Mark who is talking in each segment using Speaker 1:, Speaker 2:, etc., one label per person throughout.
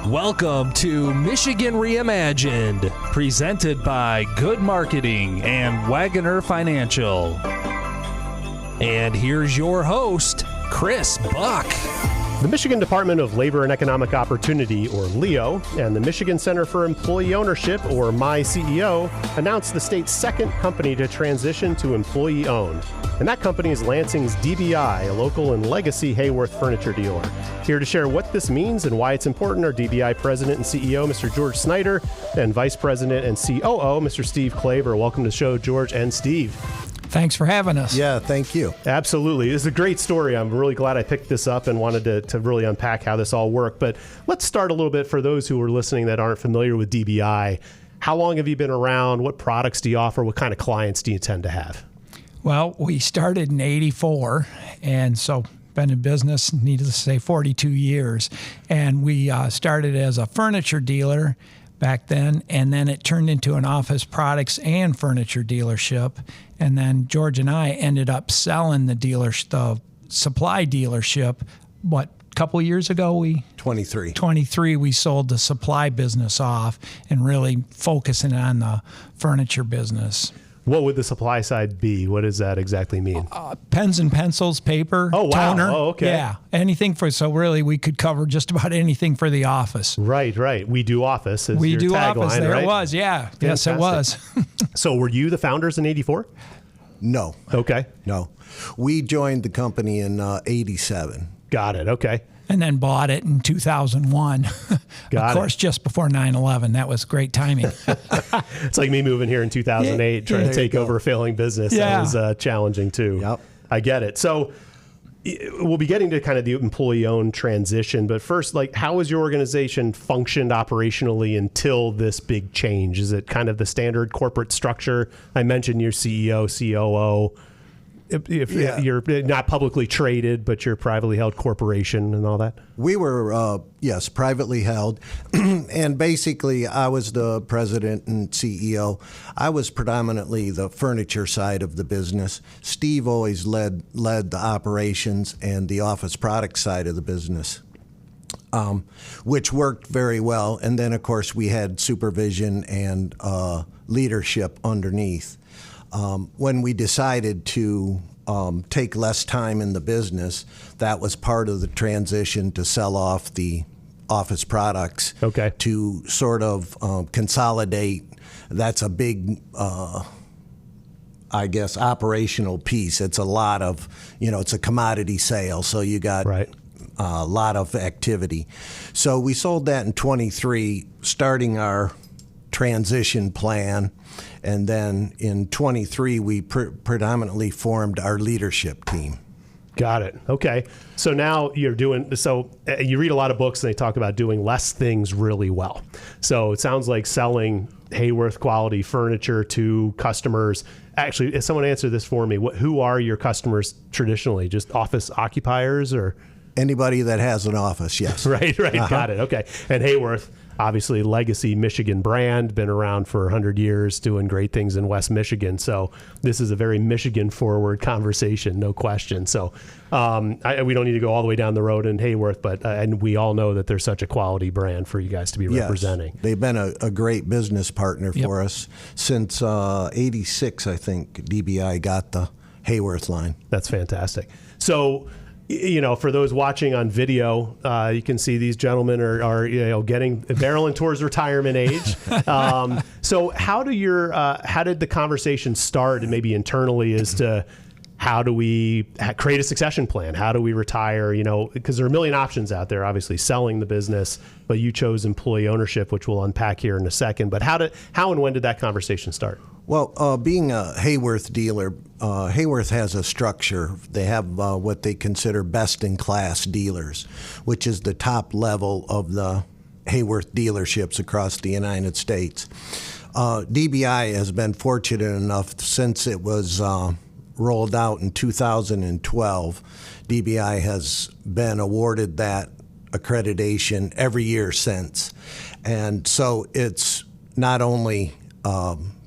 Speaker 1: Welcome to Michigan Reimagined, presented by Good Marketing and Wagoner Financial. And here's your host, Chris Buck.
Speaker 2: The Michigan Department of Labor and Economic Opportunity, or LEO, and the Michigan Center for Employee Ownership, or MICEO, announced the state's second company to transition to employee-owned. And that company is Lansing's DBI, a local and legacy Haworth furniture dealer. Here to share what this means and why it's important are DBI President and CEO Mr. George Snyder and Vice President and COO Mr. Steve Klaver. Welcome to the show, George and Steve.
Speaker 3: Thanks for having us.
Speaker 4: Yeah, thank you.
Speaker 2: Absolutely. This is a great story. I'm really glad I picked this up and wanted to really unpack how this all worked. But let's start a little bit for those who are listening that aren't familiar with DBI. How long have you been around? What products do you offer? What kind of clients do you tend to have?
Speaker 3: Well, we started in '84, and so been in business, needless to say, 42 years. And we started as a furniture dealer back then, and then it turned into an office products and furniture dealership. And then George and I ended up selling the supply dealership. A couple years ago? 23, we sold the supply business off and really focusing on the furniture business.
Speaker 2: What would the supply side be? What does that exactly mean?
Speaker 3: Pens and pencils, paper, toner.
Speaker 2: Oh, okay.
Speaker 3: Yeah, anything so really we could cover just about anything for the office.
Speaker 2: Right. We do office.
Speaker 3: We do
Speaker 2: tagline,
Speaker 3: office. There
Speaker 2: right?
Speaker 3: it was, yeah.
Speaker 2: Fantastic.
Speaker 3: Yes, it was.
Speaker 2: So were you the founders in '84?
Speaker 4: No.
Speaker 2: Okay.
Speaker 4: No. We joined the company in '87.
Speaker 2: Got it. Okay.
Speaker 3: And then bought it in 2001. Of course, just before 9/11. That was great timing.
Speaker 2: It's like me moving here in 2008, trying to take over a failing business.
Speaker 3: Yeah.
Speaker 2: That was challenging too.
Speaker 4: Yep.
Speaker 2: I get it. So we'll be getting to kind of the employee-owned transition, but first, how has your organization functioned operationally until this big change? Is it kind of the standard corporate structure? I mentioned your CEO, COO. If you're not publicly traded, but you're a privately held corporation and all that?
Speaker 4: We were, yes, privately held. And basically, I was the president and CEO. I was predominantly the furniture side of the business. Steve always led the operations and the office product side of the business, which worked very well. And then, of course, we had supervision and leadership underneath. When we decided to take less time in the business, that was part of the transition to sell off the office products.
Speaker 2: Okay.
Speaker 4: To sort of consolidate. That's a big, operational piece. It's a lot of, it's a commodity sale, so you got a lot of activity. So we sold that in '23, starting our transition plan. And then in '23, we predominantly formed our leadership team.
Speaker 2: Got it. Okay. So now you're doing, you read a lot of books and they talk about doing less things really well. So it sounds like selling Haworth quality furniture to customers. Actually, if someone answer this for me, who are your customers traditionally? Just office occupiers or?
Speaker 4: Anybody that has an office, yes.
Speaker 2: Right. Got it. Okay. And Haworth, obviously legacy Michigan brand, been around for 100 years, doing great things in West Michigan. So this is a very Michigan forward conversation, no question. So we don't need to go all the way down the road in Haworth, but and we all know that there's such a quality brand for you guys to be representing.
Speaker 4: They've been a great business partner for us since '86. I think DBI got the Haworth line.
Speaker 2: That's fantastic. So, for those watching on video, you can see these gentlemen are getting barreling towards retirement age. So how did the conversation start, and maybe internally, as to how do we create a succession plan? How do we retire? Because there are a million options out there. Obviously, selling the business, but you chose employee ownership, which we'll unpack here in a second. But how and when did that conversation start?
Speaker 4: Well, being a Haworth dealer, Haworth has a structure. They have what they consider best-in-class dealers, which is the top level of the Haworth dealerships across the United States. DBI has been fortunate enough since it was rolled out in 2012. DBI has been awarded that accreditation every year since. And so it's not only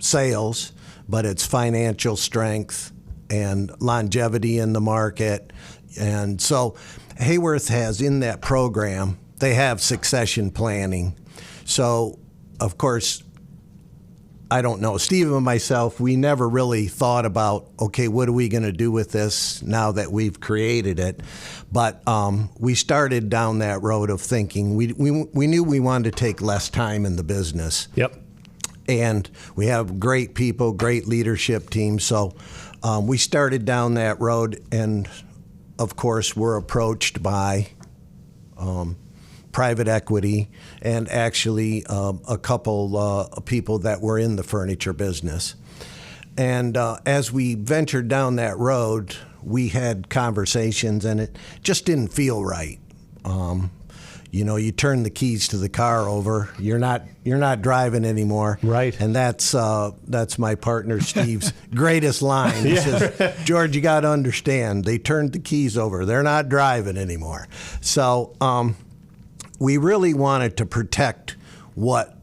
Speaker 4: sales, but it's financial strength and longevity in the market. And so Haworth has in that program they have succession planning. So, of course, I don't know. Steve and myself, we never really thought about, okay, what are we going to do with this now that we've created it? But we started down that road of thinking. We knew we wanted to take less time in the business.
Speaker 2: Yep.
Speaker 4: And we have great people, great leadership team. So we started down that road, and of course, we're approached by private equity and actually a couple people that were in the furniture business. And as we ventured down that road, we had conversations, and it just didn't feel right. You know, you turn the keys to the car over, you're not driving anymore.
Speaker 2: Right.
Speaker 4: And that's my partner Steve's greatest line. He says, George, you got to understand, they turned the keys over. They're not driving anymore. So we really wanted to protect what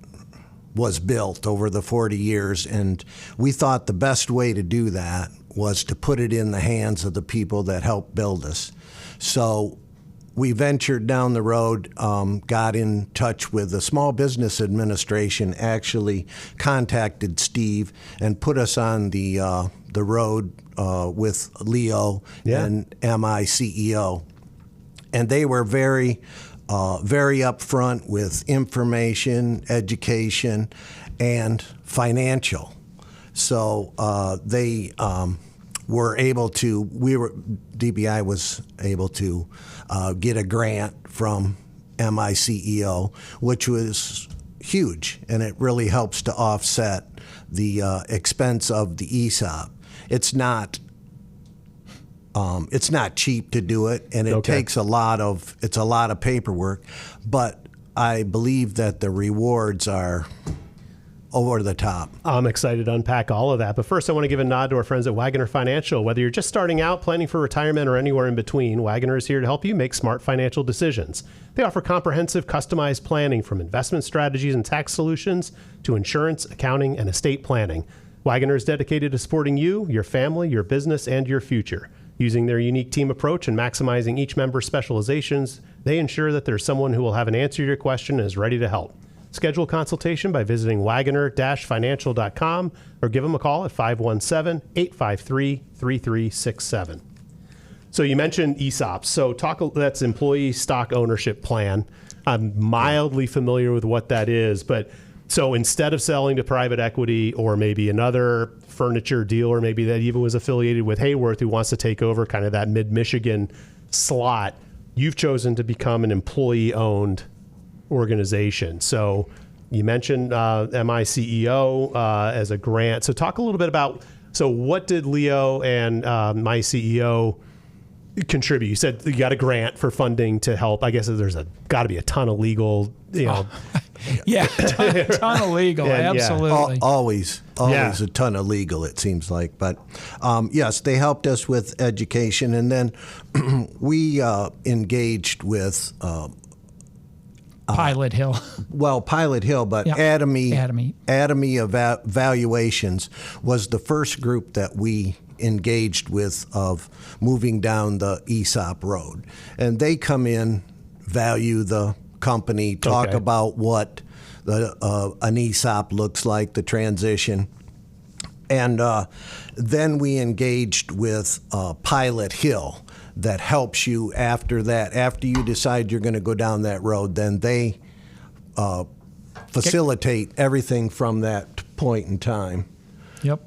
Speaker 4: was built over the 40 years, and we thought the best way to do that was to put it in the hands of the people that helped build us. So we ventured down the road, got in touch with the Small Business Administration, actually contacted Steve and put us on the road with Leo and MICEO. And they were very upfront with information, education, and financial. So they were able to, DBI was able to get a grant from MICEO, which was huge, and it really helps to offset the expense of the ESOP. It's not cheap to do it, and it takes a lot of paperwork, but I believe that the rewards are over the top.
Speaker 2: I'm excited to unpack all of that. But first, I want to give a nod to our friends at Wagoner Financial. Whether you're just starting out, planning for retirement, or anywhere in between, Wagoner is here to help you make smart financial decisions. They offer comprehensive, customized planning from investment strategies and tax solutions to insurance, accounting, and estate planning. Wagoner is dedicated to supporting you, your family, your business, and your future. Using their unique team approach and maximizing each member's specializations, they ensure that there's someone who will have an answer to your question and is ready to help. Schedule a consultation by visiting wagoner-financial.com or give them a call at 517-853-3367. So you mentioned ESOPs. So that's Employee Stock Ownership Plan. I'm mildly familiar with what that is, but so instead of selling to private equity or maybe another furniture dealer, maybe that even was affiliated with Haworth, who wants to take over kind of that mid-Michigan slot, you've chosen to become an employee-owned organization. So you mentioned MICEO as a grant. So talk a little bit about, so what did Leo and MICEO contribute? You said you got a grant for funding to help. I guess there's got to be a ton of legal,
Speaker 3: Yeah, ton of legal, absolutely.
Speaker 4: Always a ton of legal, it seems like. But yes, they helped us with education, and then we engaged with
Speaker 3: Pilot Hill.
Speaker 4: Well, Pilot Hill, but Atomy Valuations was the first group that we engaged with of moving down the ESOP road. And they come in, value the company, talk about what an ESOP looks like, the transition. And then we engaged with Pilot Hill that helps you after that. After you decide you're going to go down that road, then they facilitate everything from that point in time.
Speaker 3: Yep.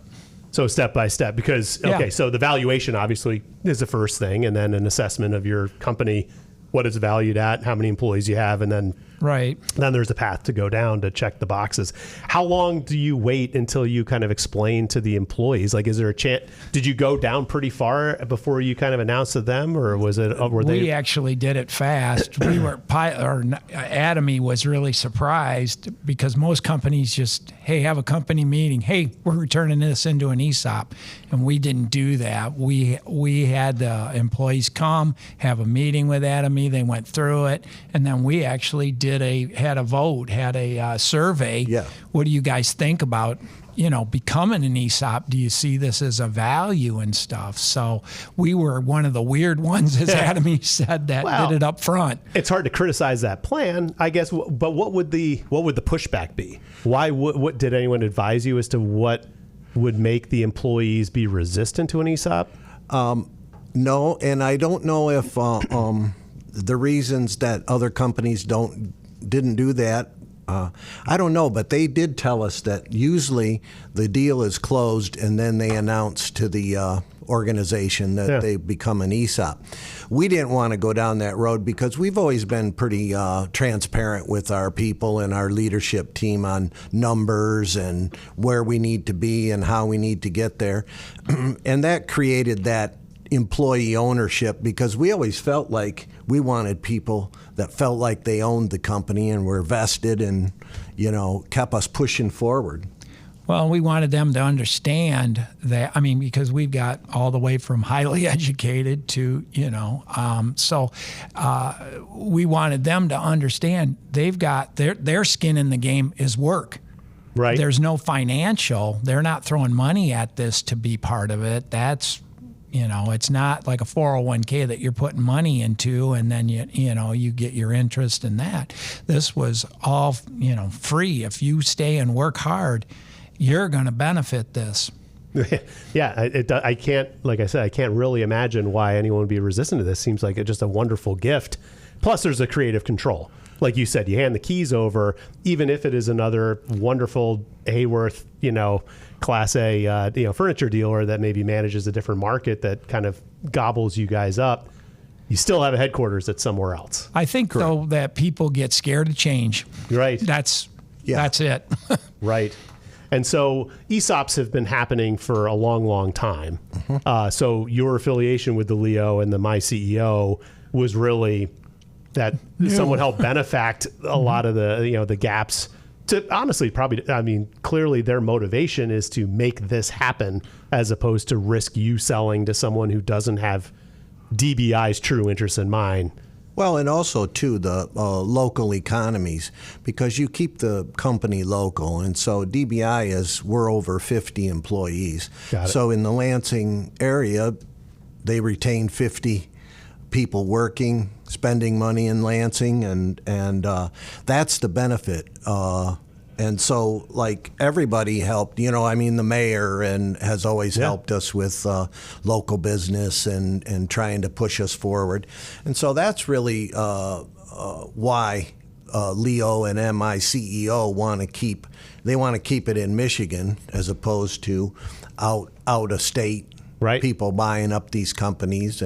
Speaker 2: So step by step, because, so the valuation obviously is the first thing, and then an assessment of your company, what it's valued at, how many employees you have, and then then there's a path to go down to check the boxes. How long do you wait until you kind of explain to the employees? Like, is there a chance? Did you go down pretty far before you kind of announced to them, or was it? We
Speaker 3: actually did it fast. Atomy was really surprised because most companies just, hey, have a company meeting. Hey, we're returning this into an ESOP, and we didn't do that. We had the employees come, have a meeting with Atomy. They went through it, and then we actually had a vote, had a survey.
Speaker 4: Yeah.
Speaker 3: What do you guys think about becoming an ESOP, do you see this as a value and stuff? So we were one of the weird ones, as Adam said, that did it up front.
Speaker 2: It's hard to criticize that plan, I guess. But what would the pushback be? Why? What did anyone advise you as to what would make the employees be resistant to an ESOP?
Speaker 4: No, and I don't know if the reasons that other companies didn't do that. I don't know, but they did tell us that usually the deal is closed and then they announce to the organization that they become an ESOP. We didn't want to go down that road because we've always been pretty transparent with our people and our leadership team on numbers and where we need to be and how we need to get there. And that created that employee ownership because we always felt like we wanted people that felt like they owned the company and were vested and, kept us pushing forward.
Speaker 3: Well, we wanted them to understand that, because we've got all the way from highly educated to, we wanted them to understand they've got their skin in the game is work.
Speaker 2: Right.
Speaker 3: There's no financial. They're not throwing money at this to be part of it. That's, it's not like a 401k that you're putting money into and then you get your interest in that. This was all, free. If you stay and work hard, you're going to benefit this.
Speaker 2: Yeah, I can't, like I said, I can't really imagine why anyone would be resistant to this. Seems like it's just a wonderful gift. Plus, there's a creative control. Like you said, you hand the keys over, even if it is another wonderful Haworth, Class A, furniture dealer that maybe manages a different market that kind of gobbles you guys up. You still have a headquarters that's somewhere else.
Speaker 3: I think, though, that people get scared of change.
Speaker 2: Right.
Speaker 3: That's it.
Speaker 2: Right. And so ESOPs have been happening for a long, long time. Mm-hmm. So your affiliation with the Leo and the MICEO was really that someone helped benefact a lot of the gaps. To honestly, clearly their motivation is to make this happen as opposed to risk you selling to someone who doesn't have DBI's true interests in mind.
Speaker 4: Well, and also, too, the local economies, because you keep the company local. And so DBI we're over 50 employees.
Speaker 2: Got it.
Speaker 4: So in the Lansing area, they retain 50 people working, spending money in Lansing, and that's the benefit. And so, like, everybody helped. The mayor has always helped us with local business and trying to push us forward. And so that's really why Leo and MICEO want to keep it in Michigan as opposed to out of state.
Speaker 2: Right.
Speaker 4: People buying up these companies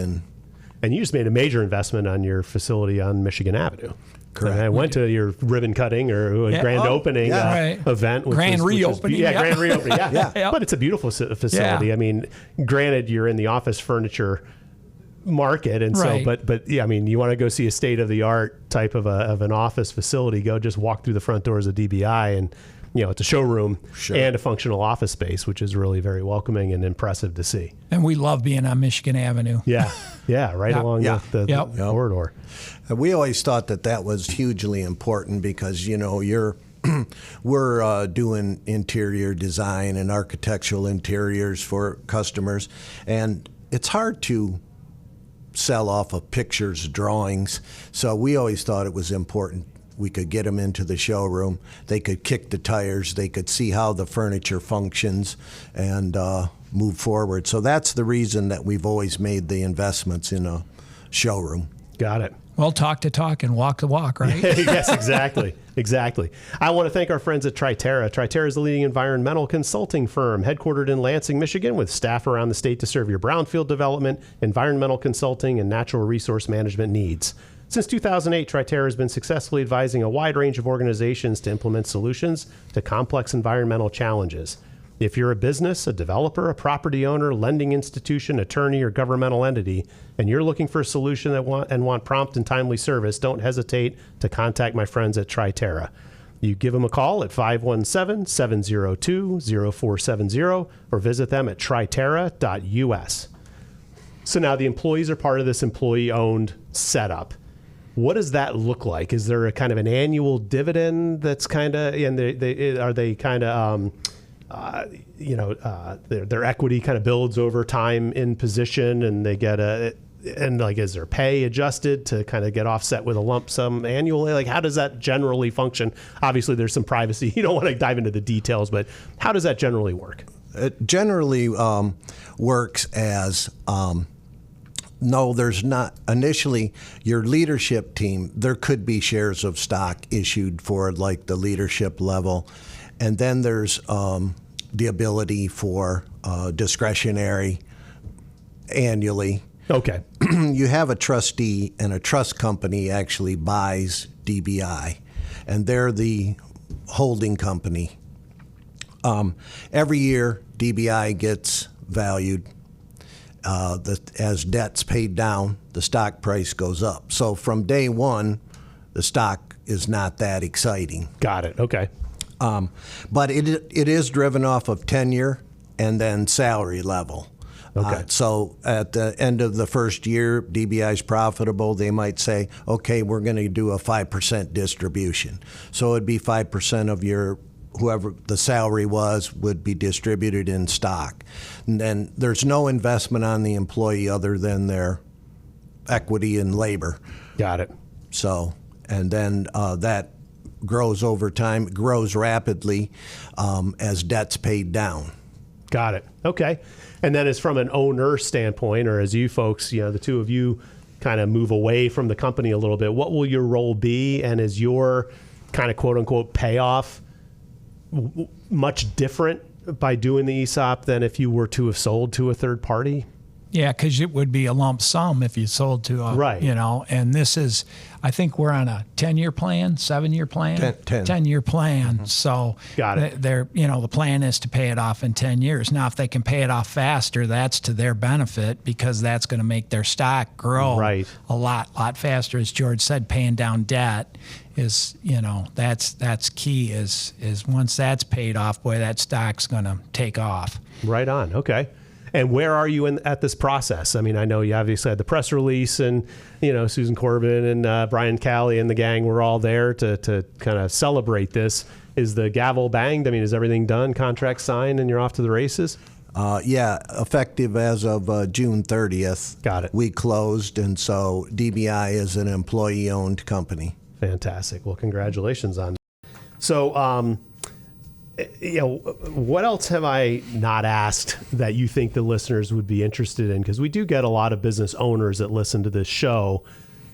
Speaker 2: And you just made a major investment on your facility on Michigan Avenue.
Speaker 4: Correct.
Speaker 2: And I went to your ribbon cutting or grand opening event.
Speaker 3: Grand reopening.
Speaker 2: Grand reopening.
Speaker 3: Yeah.
Speaker 2: But it's a beautiful facility.
Speaker 3: Yeah.
Speaker 2: Granted, you're in the office furniture market, and so, but you want to go see a state of the art type of an office facility, go just walk through the front doors of DBI, and it's a showroom and a functional office space, which is really very welcoming and impressive to see.
Speaker 3: And we love being on Michigan Avenue.
Speaker 2: Along the corridor.
Speaker 4: We always thought that was hugely important because, we're doing interior design and architectural interiors for customers, and it's hard to sell off of pictures, drawings. So we always thought it was important. We could get them into the showroom. They could kick the tires. They could see how the furniture functions and move forward. So that's the reason that we've always made the investments in a showroom.
Speaker 2: Got it.
Speaker 3: Well, talk the talk and walk the walk, right?
Speaker 2: Yes, exactly. Exactly. I want to thank our friends at Triterra. Triterra is the leading environmental consulting firm headquartered in Lansing, Michigan, with staff around the state to serve your brownfield development, environmental consulting, and natural resource management needs. Since 2008, Triterra has been successfully advising a wide range of organizations to implement solutions to complex environmental challenges. If you're a business, a developer, a property owner, lending institution, attorney, or governmental entity, and you're looking for a solution that want prompt and timely service, don't hesitate to contact my friends at Triterra. You give them a call at 517-702-0470 or visit them at triterra.us. So now the employees are part of this employee-owned setup. What does that look like? Is there a kind of an annual dividend that's kind of, and are they kind of their equity kind of builds over time in position, and they get is their pay adjusted to kind of get offset with a lump sum annually? Like, how does that generally function? Obviously, there's some privacy. You don't want to dive into the details, but how does that generally work?
Speaker 4: It generally works as no, there's not. Initially, your leadership team, there could be shares of stock issued for like the leadership level. And then there's the ability for discretionary annually.
Speaker 2: Okay.
Speaker 4: You have a trustee, and a trust company actually buys DBI, and they're the holding company. Every year, DBI gets valued. As debt's paid down, the stock price goes up. So from day one, the stock is not that exciting.
Speaker 2: Got it. Okay.
Speaker 4: But it is driven off of tenure and then salary level.
Speaker 2: Okay.
Speaker 4: So at the end of the first year, DBI is profitable. They might say, okay, we're going to do a 5% distribution. So it'd be 5% of your whoever the salary was would be distributed in stock. And then there's no investment on the employee other than their equity and labor.
Speaker 2: Got it.
Speaker 4: So, and then that grows over time, grows rapidly as debt's paid down.
Speaker 2: Got it. Okay. And then as from an owner standpoint, or as you folks, the two of you kind of move away from the company a little bit, what will your role be? And is your kind of quote unquote payoff much different by doing the ESOP than if you were to have sold to a third party?
Speaker 3: Yeah, because it would be a lump sum if you sold to a,
Speaker 2: right.
Speaker 3: And this is, I think we're on a 10-year plan, 7-year plan? 10-year plan. Mm-hmm. So
Speaker 2: got it.
Speaker 3: The plan is to pay it off in 10 years. Now, if they can pay it off faster, that's to their benefit because that's going to make their stock grow a lot faster. As George said, paying down debt is, that's key is once that's paid off, boy, that stock's going to take off.
Speaker 2: Right on. Okay. And where are you at this process? I mean, I know you obviously had the press release, and Susan Corbin and Brian Calley and the gang were all there to kind of celebrate this. Is the gavel banged? I mean, is everything done? Contract signed, and you're off to the races?
Speaker 4: Yeah, effective as of June 30th.
Speaker 2: Got it.
Speaker 4: We closed, and so DBI is an employee-owned company.
Speaker 2: Fantastic. Well, congratulations on that. So, what else have I not asked that you think the listeners would be interested in? Because we do get a lot of business owners that listen to this show,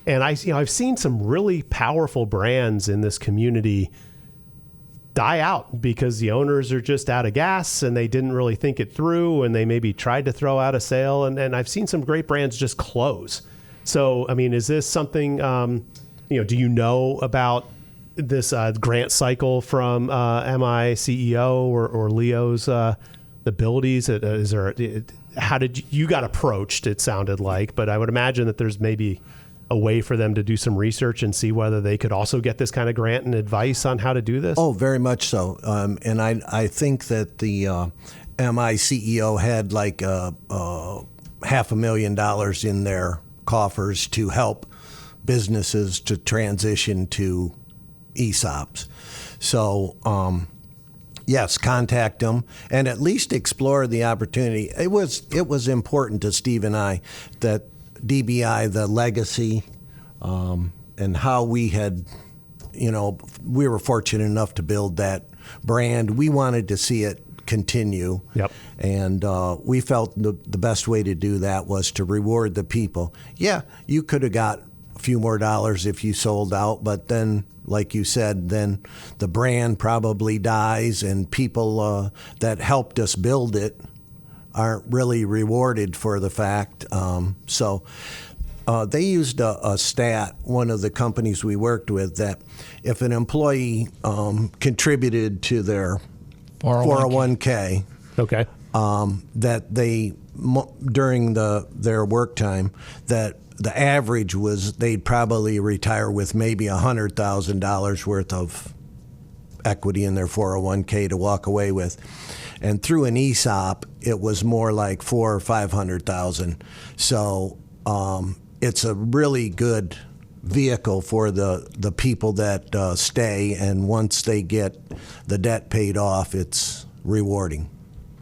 Speaker 2: and I've seen some really powerful brands in this community die out because the owners are just out of gas and they didn't really think it through, and they maybe tried to throw out a sale, and I've seen some great brands just close. So, I mean, is this something? Do you know about this grant cycle from MICEO or Leo's abilities? How did you got approached? It sounded like, but I would imagine that there's maybe a way for them to do some research and see whether they could also get this kind of grant and advice on how to do this.
Speaker 4: Oh, very much so. And I think that the MICEO had like $500,000 in their coffers to help businesses to transition to ESOPs. So, yes, contact them and at least explore the opportunity. It was important to Steve and I that DBI, the legacy, and how we had, we were fortunate enough to build that brand. We wanted to see it continue.
Speaker 2: Yep.
Speaker 4: And we felt the best way to do that was to reward the people. Yeah, you could have got a few more dollars if you sold out, but then, like you said, then the brand probably dies, and people that helped us build it aren't really rewarded for the fact. So they used a stat, one of the companies we worked with, that if an employee contributed to their 401k,
Speaker 2: okay,
Speaker 4: that they, during their work time, that the average was they'd probably retire with maybe $100,000 worth of equity in their 401k to walk away with. And through an ESOP, it was more like $400,000 or $500,000. So it's a really good vehicle for the people that stay. And once they get the debt paid off, it's rewarding.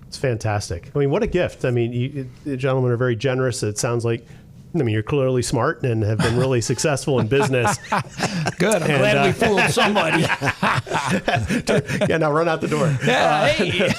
Speaker 2: It's fantastic. I mean, what a gift. I mean, you gentlemen are very generous. It sounds like, I mean, you're clearly smart and have been really successful in business.
Speaker 3: Good. I'm glad we fooled somebody.
Speaker 2: Yeah, now run out the door.
Speaker 3: Yeah, hey.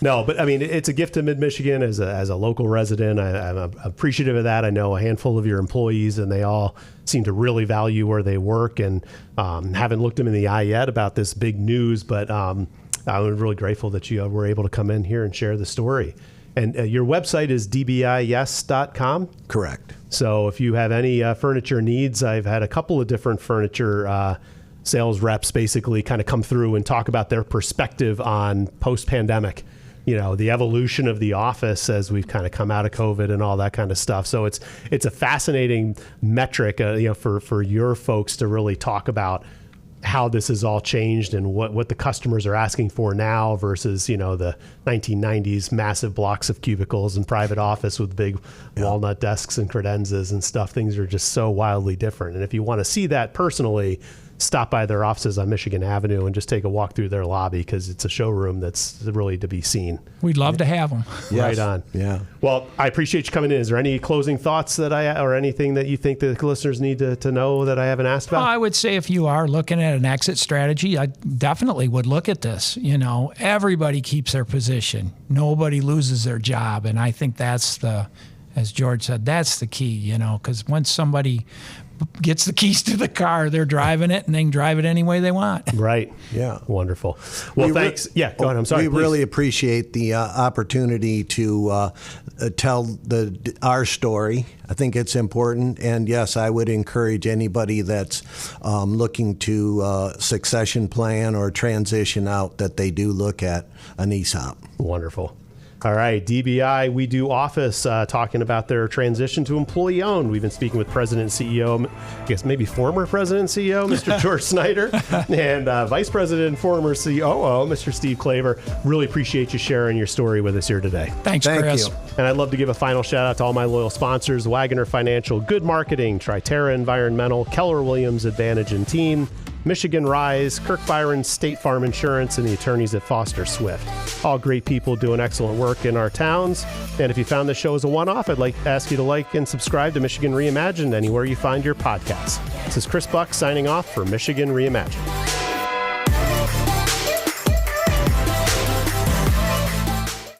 Speaker 2: No, but I mean, it's a gift to Mid-Michigan as a local resident. I'm appreciative of that. I know a handful of your employees, and they all seem to really value where they work, and haven't looked them in the eye yet about this big news, but I'm really grateful that you were able to come in here and share the story. And your website is dbiyes.com?
Speaker 4: Correct.
Speaker 2: So if you have any furniture needs, I've had a couple of different furniture sales reps basically kind of come through and talk about their perspective on post-pandemic, you know, the evolution of the office as we've kind of come out of COVID and all that kind of stuff. So it's a fascinating metric, you know, for your folks to really talk about how this has all changed and what the customers are asking for now versus, you know, the 1990s massive blocks of cubicles and private office with big walnut desks and credenzas and stuff. Things are just so wildly different. And if you want to see that personally, stop by their offices on Michigan Avenue and just take a walk through their lobby, because it's a showroom that's really to be seen.
Speaker 3: We'd love to have them.
Speaker 2: Yes. Right on.
Speaker 4: Yeah.
Speaker 2: Well, I appreciate you coming in. Is there any closing thoughts or anything that you think the listeners need to know that I haven't asked about?
Speaker 3: Well, I would say if you are looking at an exit strategy, I definitely would look at this. You know, everybody keeps their position. Nobody loses their job. And I think that's as George said, that's the key, you know, because once somebody gets the keys to the car, they're driving it, and they can drive it any way they want.
Speaker 2: Right.
Speaker 4: Yeah.
Speaker 2: Wonderful. Well, thanks. Yeah, go ahead. I'm sorry.
Speaker 4: We really appreciate the opportunity to tell our story. I think it's important. And yes, I would encourage anybody that's looking to succession plan or transition out that they do look at an ESOP.
Speaker 2: Wonderful. All right, DBI, we do office, talking about their transition to employee-owned. We've been speaking with President and CEO, I guess maybe former President and CEO, Mr. George Snyder, and Vice President and former COO, Mr. Steve Klaver. Really appreciate you sharing your story with us here today.
Speaker 3: Thanks, Chris.
Speaker 4: You.
Speaker 2: And I'd love to give a final shout-out to all my loyal sponsors, Wagoner Financial, Good Marketing, Triterra Environmental, Keller Williams Advantage and Team, Michigan Rise, Kirk Byron State Farm Insurance, and the attorneys at Foster Swift. All great people doing excellent work in our towns. And if you found this show as a one-off, I'd like to ask you to like and subscribe to Michigan Reimagined anywhere you find your podcasts. This is Chris Buck signing off for Michigan Reimagined.